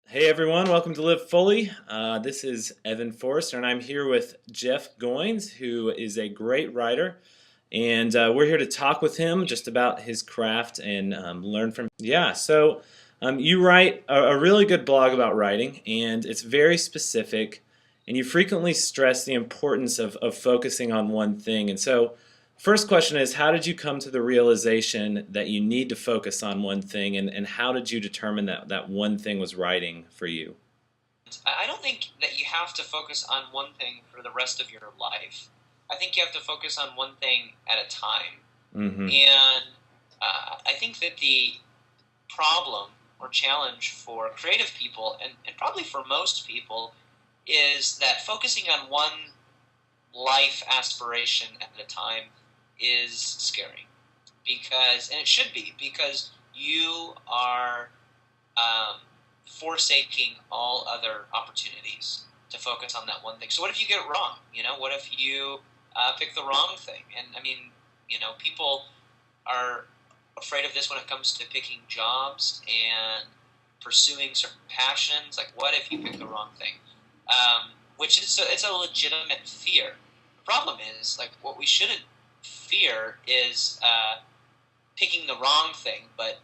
Hey everyone, welcome to Live Fully. This is Evan Forrester, and I'm here with Jeff Goins, who is a great writer. And we're here to talk with him just about his craft and learn from. You write a really good blog about writing, and it's very specific. And you frequently stress the importance of focusing on one thing. And so, first question is, how did you come to the realization that you need to focus on one thing, and how did you determine that that one thing was writing for you? I don't think that you have to focus on one thing for the rest of your life. I think you have to focus on one thing at a time. Mm-hmm. And I think that the problem or challenge for creative people, and probably for most people, is that focusing on one life aspiration at a time is scary. And it should be, because you are forsaking all other opportunities to focus on that one thing. So what if you get it wrong? What if you pick the wrong thing? And I mean, people are afraid of this when it comes to picking jobs and pursuing certain passions. Like, what if you pick the wrong thing? Which is it's a legitimate fear. The problem is, like, what we shouldn't fear is picking the wrong thing, but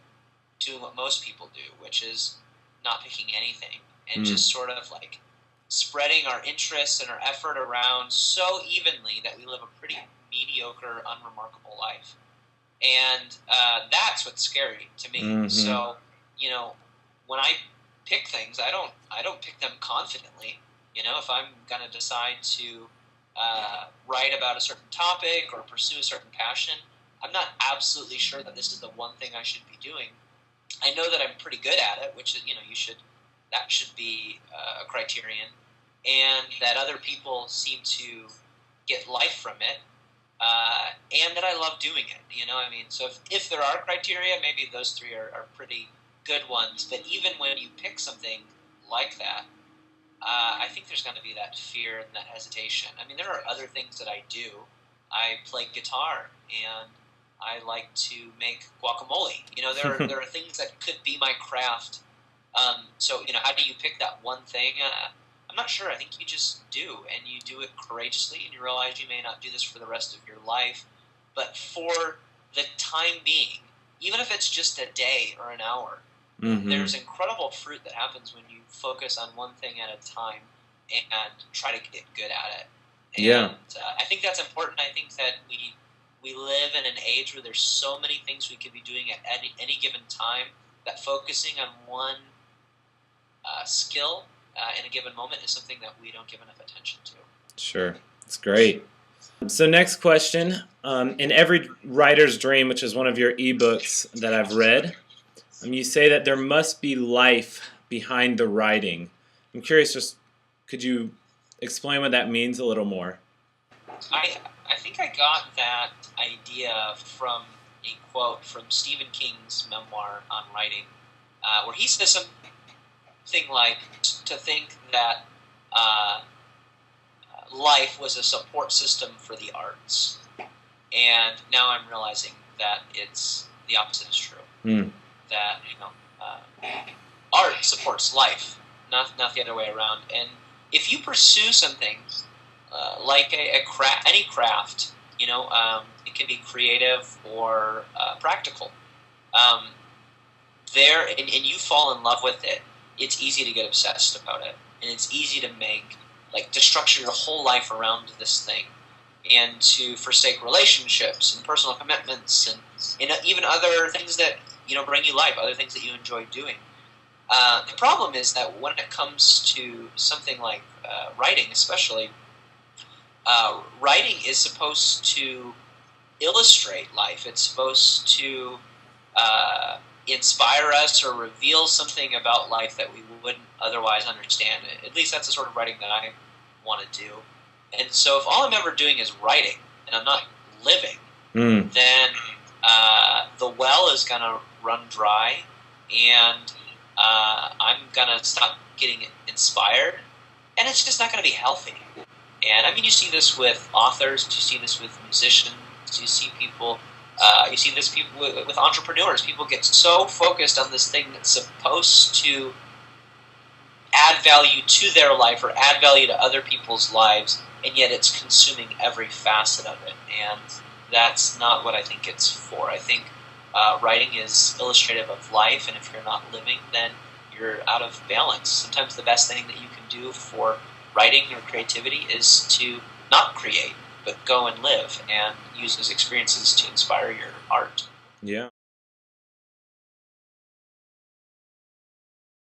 doing what most people do, which is not picking anything and just sort of like spreading our interests and our effort around so evenly that we live a pretty mediocre, unremarkable life. And that's what's scary to me. Mm-hmm. So, when I pick things, I don't pick them confidently. If I'm going to decide to write about a certain topic or pursue a certain passion, I'm not absolutely sure that this is the one thing I should be doing. I know that I'm pretty good at it, which is, that should be a criterion, and that other people seem to get life from it, and that I love doing it. So if there are criteria, maybe those three are pretty good ones. But even when you pick something like that, I think there's going to be that fear and that hesitation. I mean, there are other things that I do. I play guitar, and I like to make guacamole. There are things that could be my craft. So how do you pick that one thing? I'm not sure. I think you just do, and you do it courageously, and you realize you may not do this for the rest of your life, but for the time being, even if it's just a day or an hour, there's incredible fruit that happens when you focus on one thing at a time and try to get good at it. And I think that's important. I think that we live in an age where there's so many things we could be doing at any given time, that focusing on one skill in a given moment is something that we don't give enough attention to. Sure, it's great. So next question. In Every Writer's Dream, which is one of your ebooks that I've read, you say that there must be life behind the writing. I'm curious, just could you explain what that means a little more? I think I got that idea from a quote from Stephen King's memoir on writing, where he says something like to think that life was a support system for the arts. And now I'm realizing that it's the opposite is true. That art supports life, not the other way around. And if you pursue something like any craft, it can be creative or practical. And you fall in love with it, it's easy to get obsessed about it, and it's easy to structure your whole life around this thing, and to forsake relationships and personal commitments and even other things that bring you life, other things that you enjoy doing. The problem is that when it comes to something like writing, especially, writing is supposed to illustrate life. It's supposed to inspire us or reveal something about life that we wouldn't otherwise understand. At least that's the sort of writing that I want to do. And so if all I'm ever doing is writing and I'm not living, then the well is going to run dry, and I'm going to stop getting inspired, and it's just not going to be healthy. And I mean, you see this with authors, you see this with musicians, you see this with entrepreneurs. People get so focused on this thing that's supposed to add value to their life or add value to other people's lives, and yet it's consuming every facet of it. And that's not what I think it's for. I think writing is illustrative of life, and if you're not living, then you're out of balance. Sometimes the best thing that you can do for writing or creativity is to not create, but go and live and use those experiences to inspire your art. Yeah.